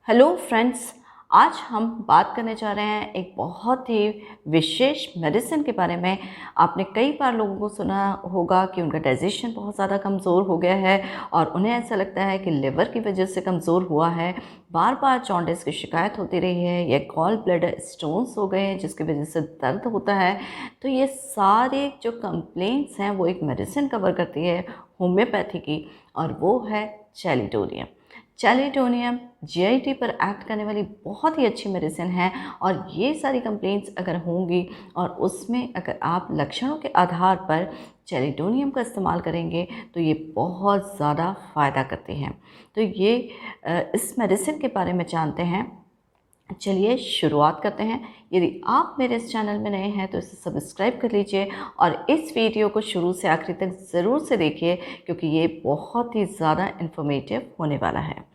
Hello friends, आज हम बात करने जा रहे हैं एक बहुत ही विशेष मेडिसिन के बारे में। आपने कई बार लोगों को सुना होगा कि उनका डाइजेशन बहुत ज़्यादा कमज़ोर हो गया है और उन्हें ऐसा लगता है कि लिवर की वजह से कमज़ोर हुआ है। बार बार जॉन्डिस की शिकायत होती रही है या गॉल ब्लैडर स्टोन्स हो गए हैं जिसकी वजह से दर्द होता है। तो ये सारे जो कंप्लेंट्स हैं वो एक मेडिसिन कवर करती है होम्योपैथी की, और वो है चैलिडोनियम। चैलिडोनियम जीआईटी पर एक्ट करने वाली बहुत ही अच्छी मेडिसिन है। और ये सारी कंप्लेंट्स अगर होंगी और उसमें अगर आप लक्षणों के आधार पर चैलिडोनियम का इस्तेमाल करेंगे तो ये बहुत ज़्यादा फ़ायदा करती हैं। तो ये इस मेडिसिन के बारे में जानते हैं। चलिए शुरुआत करते हैं। यदि आप मेरे इस चैनल में नए हैं तो इसे सब्सक्राइब कर लीजिए और इस वीडियो को शुरू से आखिरी तक ज़रूर से देखिए, क्योंकि ये बहुत ही ज़्यादा इन्फॉर्मेटिव होने वाला है।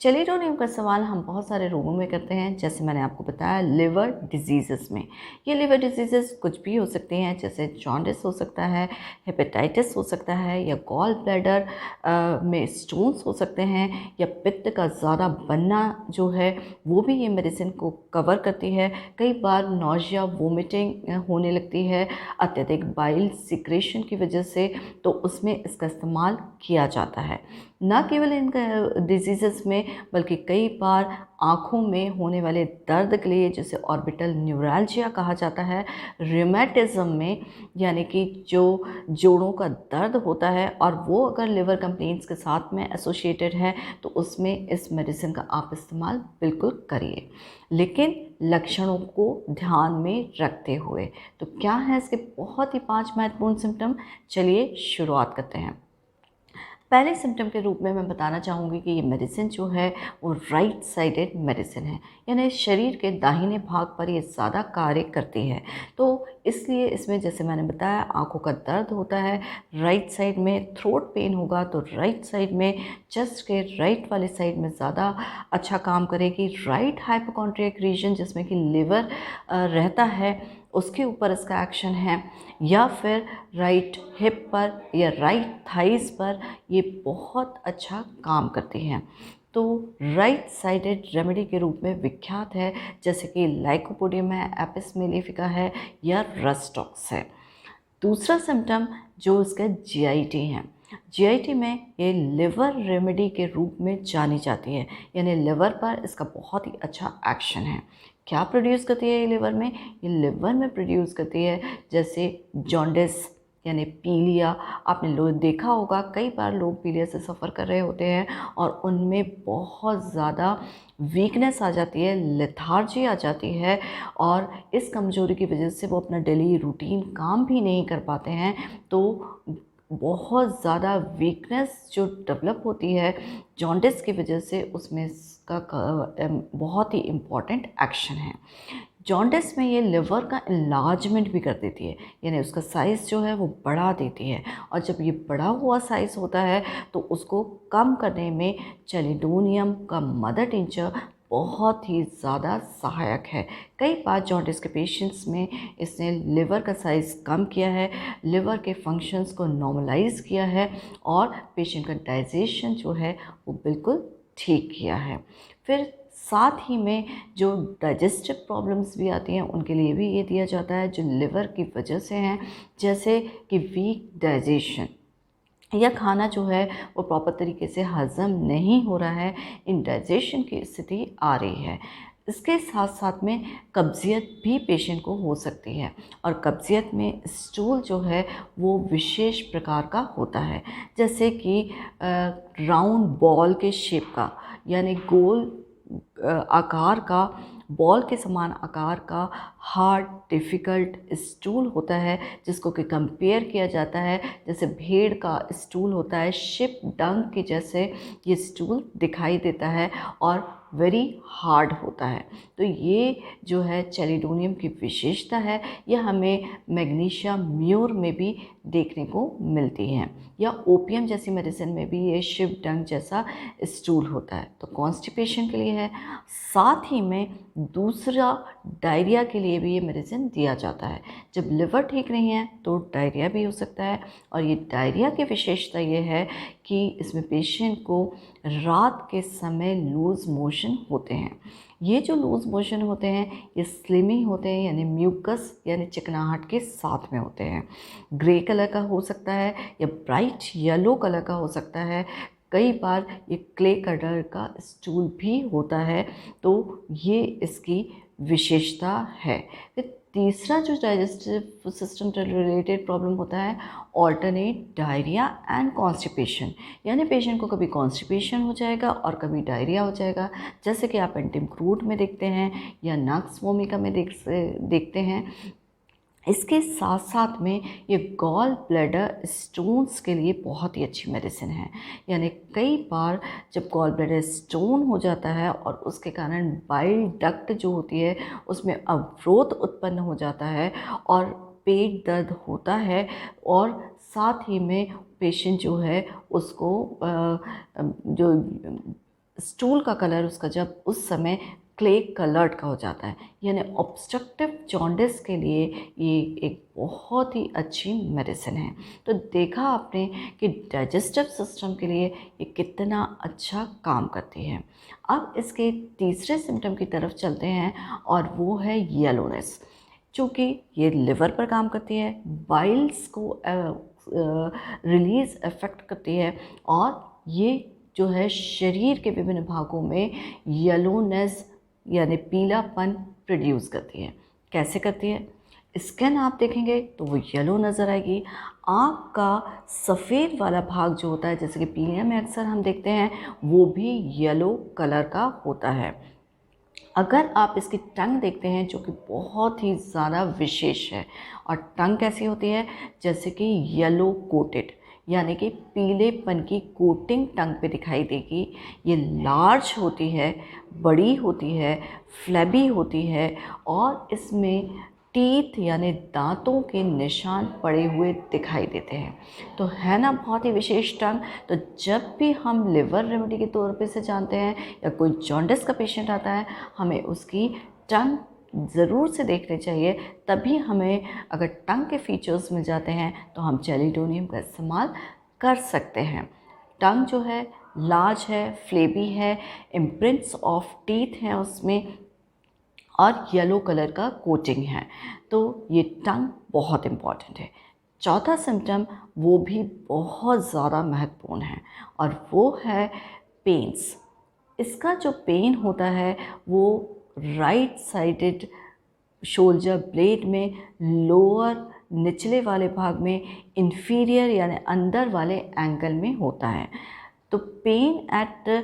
चैलिडोनियम का इस्तेमाल हम बहुत सारे रोगों में करते हैं, जैसे मैंने आपको बताया लिवर डिजीज़ में। ये लिवर डिजीज़ कुछ भी हो सकती हैं, जैसे जॉन्डिस हो सकता है, हेपेटाइटिस हो सकता है, या गॉल ब्लैडर में स्टोन्स हो सकते हैं, या पित्त का ज़्यादा बनना जो है वो भी ये मेडिसिन को कवर करती है। कई बार नौजिया वोमिटिंग होने लगती है अत्यधिक बाइल सिक्रेशन की वजह से, तो उसमें इसका इस्तेमाल किया जाता है। न केवल इन डिजीज़ में बल्कि कई बार आँखों में होने वाले दर्द के लिए, जिसे ऑर्बिटल न्यूरैल्जिया कहा जाता है, रिमेटिज़म में, यानी कि जो जोड़ों का दर्द होता है और वो अगर लिवर कंप्लेंट्स के साथ में एसोसिएटेड है, तो उसमें इस मेडिसिन का आप इस्तेमाल बिल्कुल करिए, लेकिन लक्षणों को ध्यान में रखते हुए। तो क्या है इसके बहुत ही 5 महत्वपूर्ण सिम्टम। चलिए शुरुआत करते हैं। पहले सिम्टम के रूप में मैं बताना चाहूँगी कि ये मेडिसिन जो है वो राइट साइडेड मेडिसिन है, यानी शरीर के दाहिने भाग पर ये ज़्यादा कार्य करती है। तो इसलिए इसमें, जैसे मैंने बताया, आँखों का दर्द होता है राइट साइड में, थ्रोट पेन होगा तो राइट साइड में, चेस्ट के राइट वाले साइड में ज़्यादा अच्छा काम करेगी। राइट हाइपोकॉन्ड्रियक रीजन जिसमें कि लिवर रहता है, उसके ऊपर इसका एक्शन है, या फिर राइट हिप पर या राइट थाइस पर ये बहुत अच्छा काम करती हैं। तो राइट साइडेड रेमेडी के रूप में विख्यात है, जैसे कि लाइकोपोडियम है, एपिस मेलिफिका है, या रस्टॉक्स है। दूसरा सिम्टम जो इसका जीआईटी है, जीआईटी में ये लिवर रेमेडी के रूप में जानी जाती है, यानी लिवर पर इसका बहुत ही अच्छा एक्शन है। क्या प्रोड्यूस करती है ये लिवर में? ये लिवर में प्रोड्यूस करती है जैसे जॉन्डिस यानी पीलिया। आपने लोग देखा होगा, कई बार लोग पीलिया से सफ़र कर रहे होते हैं और उनमें बहुत ज़्यादा वीकनेस आ जाती है, लेथार्जी आ जाती है, और इस कमज़ोरी की वजह से वो अपना डेली रूटीन काम भी नहीं कर पाते हैं। तो बहुत ज़्यादा वीकनेस जो डेवलप होती है जॉन्डिस की वजह से, उसमें इसका बहुत ही इम्पॉर्टेंट एक्शन है। जॉन्डिस में ये लिवर का इन्लार्जमेंट भी कर देती है, यानी उसका साइज़ जो है वो बढ़ा देती है, और जब ये बढ़ा हुआ साइज़ होता है तो उसको कम करने में चैलिडोनियम का मदर टिंचर बहुत ही ज़्यादा सहायक है। कई बार जॉन्डिस के पेशेंट्स में इसने लिवर का साइज़ कम किया है, लिवर के फंक्शंस को नॉर्मलाइज किया है, और पेशेंट का डाइजेशन जो है वो बिल्कुल ठीक किया है। फिर साथ ही में जो डाइजेस्टिव प्रॉब्लम्स भी आती हैं उनके लिए भी ये दिया जाता है, जो लिवर की वजह से हैं, जैसे कि वीक डाइजेशन, या खाना जो है वो प्रॉपर तरीके से हज़म नहीं हो रहा है, इंडाइजेशन की स्थिति आ रही है। इसके साथ साथ में कब्ज़ियत भी पेशेंट को हो सकती है, और कब्ज़ियत में स्टूल जो है वो विशेष प्रकार का होता है, जैसे कि राउंड बॉल के शेप का, यानी गोल आकार का, बॉल के समान आकार का हार्ड डिफ़िकल्ट स्टूल होता है, जिसको कि कंपेयर किया जाता है जैसे भेड़ का स्टूल होता है, शिप डंग के जैसे ये स्टूल दिखाई देता है और वेरी हार्ड होता है। तो ये जो है चैलिडोनियम की विशेषता है, यह हमें मैग्नीशिया म्यूर में भी देखने को मिलती है, या ओपियम जैसी मेडिसिन में भी ये शिव डंग जैसा स्टूल होता है। तो कॉन्स्टिपेशन के लिए है। साथ ही में दूसरा, डायरिया के लिए भी ये मेडिसिन दिया जाता है। जब लिवर ठीक नहीं है तो डायरिया भी हो सकता है, और ये डायरिया की विशेषता ये है कि इसमें पेशेंट को रात के समय लूज़ मोशन होते हैं। ये जो लूज़ मोशन होते हैं ये स्लिमी होते हैं, यानी म्यूकस यानी चिकनाहट के साथ में होते हैं। ग्रे कलर का हो सकता है या ब्राइट येलो कलर का हो सकता है। कई बार ये क्ले कलर का स्टूल भी होता है, तो ये इसकी विशेषता है। फिर तीसरा जो डाइजेस्टिव सिस्टम से रिलेटेड प्रॉब्लम होता है, ऑल्टरनेट डायरिया एंड कॉन्स्टिपेशन, यानी पेशेंट को कभी कॉन्स्टिपेशन हो जाएगा और कभी डायरिया हो जाएगा, जैसे कि आप एंटीम्क्रूट में देखते हैं या नक्स वोमिका में देखते हैं। इसके साथ साथ में ये गॉल ब्लैडर स्टोन्स के लिए बहुत ही अच्छी मेडिसिन है। यानी कई बार जब गॉल ब्लैडर स्टोन हो जाता है और उसके कारण बाइल डक्ट जो होती है उसमें अवरोध उत्पन्न हो जाता है और पेट दर्द होता है, और साथ ही में पेशेंट जो है उसको जो स्टूल का कलर उसका जब उस समय क्ले कलर्ड का हो जाता है, यानी ऑब्स्ट्रक्टिव जॉन्डिस के लिए ये एक बहुत ही अच्छी मेडिसिन है। तो देखा आपने कि डाइजेस्टिव सिस्टम के लिए ये कितना अच्छा काम करती है। अब इसके तीसरे सिम्टम की तरफ चलते हैं, और वो है येलोनेस। चूँकि ये लिवर पर काम करती है, बाइल्स को रिलीज़ इफ़ेक्ट करती है, और ये जो है शरीर के विभिन्न भागों में येलोनेस यानी पीलापन प्रोड्यूस करती है। कैसे करती है? स्किन आप देखेंगे तो वो येलो नज़र आएगी। आँख का सफ़ेद वाला भाग जो होता है, जैसे कि पीलिया में अक्सर हम देखते हैं, वो भी येलो कलर का होता है। अगर आप इसकी टंग देखते हैं जो कि बहुत ही ज़्यादा विशेष है, और टंग कैसी होती है, जैसे कि येलो कोटेड, यानी कि पीलेपन की कोटिंग टंग पे दिखाई देगी। ये लार्ज होती है, बड़ी होती है, फ्लैबी होती है, और इसमें टीथ यानी दांतों के निशान पड़े हुए दिखाई देते हैं। तो है ना बहुत ही विशेष टंग। तो जब भी हम लिवर रेमेडी के तौर पे से जानते हैं या कोई जॉन्डिस का पेशेंट आता है, हमें उसकी टंग ज़रूर से देखने चाहिए। तभी हमें अगर टंग के फीचर्स मिल जाते हैं तो हम चैलिडोनियम का इस्तेमाल कर सकते हैं। टंग जो है लार्ज है, फ्लेबी है, इम्प्रिंट्स ऑफ टीथ हैं उसमें, और येलो कलर का कोटिंग है। तो ये टंग बहुत इम्पॉर्टेंट है। चौथा सिम्टम वो भी बहुत ज़्यादा महत्वपूर्ण है, और वो है पेन्स। इसका जो पेन होता है वो राइट साइडेड शोल्डर ब्लेड में लोअर निचले वाले भाग में इंफीरियर यानी अंदर वाले एंगल में होता है। तो pen at the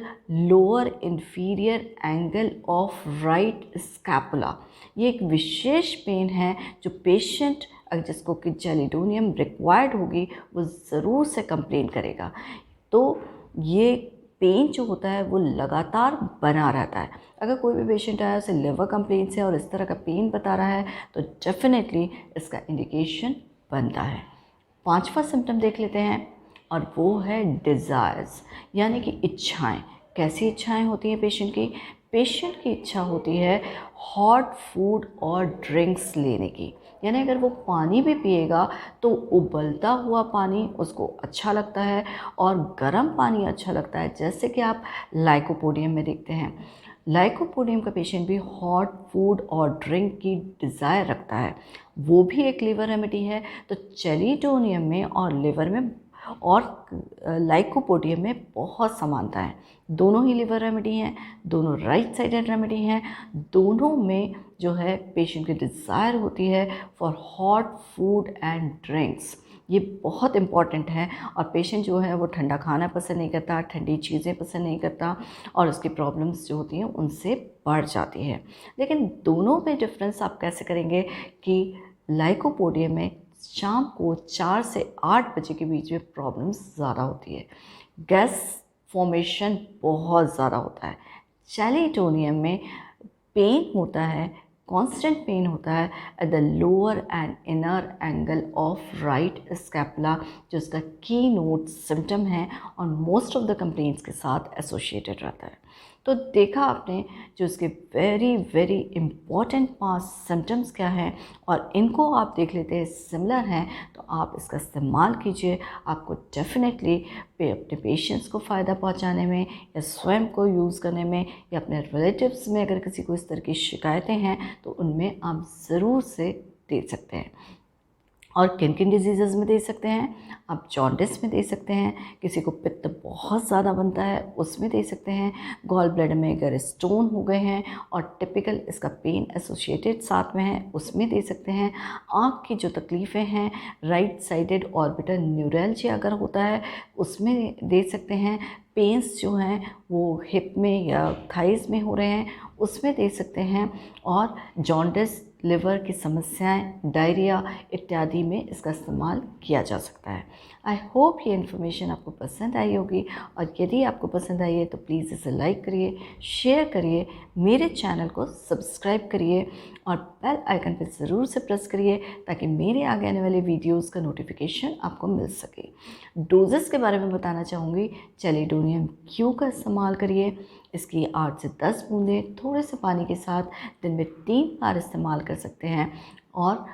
lower inferior angle of right scapula, ये एक विशेष पेन है जो पेशेंट जिसको कि चैलिडोनियम रिक्वायर्ड होगी वो ज़रूर से कंप्लेन करेगा। तो ये पेन जो होता है वो लगातार बना रहता है। अगर कोई भी पेशेंट आया उसे लिवर कंप्लेन से और इस तरह का पेन बता रहा है तो डेफिनेटली इसका इंडिकेशन बनता है। पांचवा सिम्टम देख लेते हैं, और वो है डिज़ायर्स, यानी कि इच्छाएं। कैसी इच्छाएं होती हैं पेशेंट की? पेशेंट की इच्छा होती है हॉट फूड और ड्रिंक्स लेने की, यानी अगर वो पानी भी पिएगा तो उबलता हुआ पानी उसको अच्छा लगता है और गर्म पानी अच्छा लगता है, जैसे कि आप लाइकोपोडियम में देखते हैं। लाइकोपोडियम का पेशेंट भी हॉट फूड और ड्रिंक की डिज़ायर रखता है, वो भी एक लिवर रेमेडी है। तो चैलिडोनियम में और लिवर में और लाइकोपोडियम में बहुत समानता है। दोनों ही लिवर रेमेडी हैं, दोनों राइट साइडेड रेमेडी हैं। दोनों में जो है पेशेंट की डिज़ायर होती है for hot food and drinks. ये बहुत इम्पॉर्टेंट है, और पेशेंट जो है वो ठंडा खाना पसंद नहीं करता, ठंडी चीज़ें पसंद नहीं करता, और उसकी प्रॉब्लम्स जो होती हैं उनसे बढ़ जाती है। लेकिन दोनों में डिफरेंस आप कैसे करेंगे कि लाइकोपोडियम में शाम को 4 से 8 बजे के बीच में प्रॉब्लम्स ज़्यादा होती है, गैस फॉर्मेशन बहुत ज़्यादा होता है। चैलिडोनियम में पेन होता है, कांस्टेंट पेन होता है at the lower and inner angle of right scapula, जो इसका की नोट सिम्टम है और मोस्ट ऑफ द कंप्लेंट्स के साथ एसोसिएटेड रहता है। तो देखा आपने जो उसके वेरी वेरी इम्पॉर्टेंट 5 सिम्टम्स क्या हैं, और इनको आप देख लेते हैं सिमिलर हैं तो आप इसका इस्तेमाल कीजिए। आपको डेफिनेटली अपने पेशेंट्स को फ़ायदा पहुंचाने में, या स्वयं को यूज़ करने में, या अपने रिलेटिव्स में अगर किसी को इस तरह की शिकायतें हैं तो उनमें आप ज़रूर से दे सकते हैं। और किन किन डिजीज़ में दे सकते हैं, आप जॉन्डिस में दे सकते हैं, किसी को पित्त बहुत ज़्यादा बनता है उसमें दे सकते हैं, गॉल ब्लैडर में अगर स्टोन हो गए हैं और टिपिकल इसका पेन एसोसिएटेड साथ में है उसमें दे सकते हैं। आँख की जो तकलीफ़ें हैं, राइट साइडेड ऑर्बिटल न्यूरैल्जिया अगर होता है उसमें दे सकते हैं। पेन्स जो हैं वो हिप में या थाइज़ में हो रहे हैं उसमें दे सकते हैं। और जॉन्डिस, लिवर की समस्याएं, डायरिया इत्यादि में इसका इस्तेमाल किया जा सकता है। आई होप ये इन्फॉर्मेशन आपको पसंद आई होगी, और यदि आपको पसंद आई है तो प्लीज़ इसे लाइक करिए, शेयर करिए, मेरे चैनल को सब्सक्राइब करिए और बेल आइकन पर ज़रूर से प्रेस करिए ताकि मेरे आगे आने वाले वीडियोज़ का नोटिफिकेशन आपको मिल सके। डोजेस के बारे में बताना चाहूँगी। चैलिडोनियम क्यू का इस्तेमाल करिए। इसकी 8 से 10 बूंदें थोड़े से पानी के साथ दिन में 3 बार इस्तेमाल कर सकते हैं, और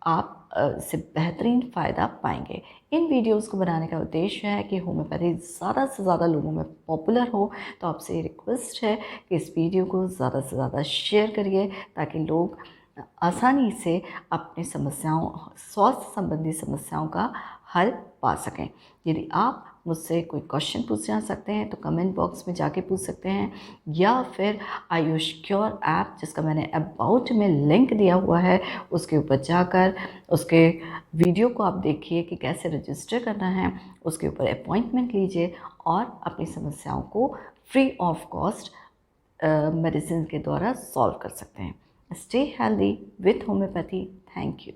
आप इससे बेहतरीन फ़ायदा पाएंगे। इन वीडियोस को बनाने का उद्देश्य है कि होम्योपैथी ज़्यादा से ज़्यादा लोगों में पॉपुलर हो। तो आपसे रिक्वेस्ट है कि इस वीडियो को ज़्यादा से ज़्यादा शेयर करिए ताकि लोग आसानी से अपनी समस्याओं, स्वास्थ्य संबंधी समस्याओं का हल पा सकें। यदि आप मुझसे कोई क्वेश्चन पूछना सकते हैं तो कमेंट बॉक्स में जाके पूछ सकते हैं, या फिर आयुष क्योर ऐप जिसका मैंने अबाउट में लिंक दिया हुआ है उसके ऊपर जाकर उसके वीडियो को आप देखिए कि कैसे रजिस्टर करना है, उसके ऊपर अपॉइंटमेंट लीजिए और अपनी समस्याओं को फ्री ऑफ कॉस्ट मेडिसिन के द्वारा सॉल्व कर सकते हैं। Stay healthy with homeopathy. Thank you.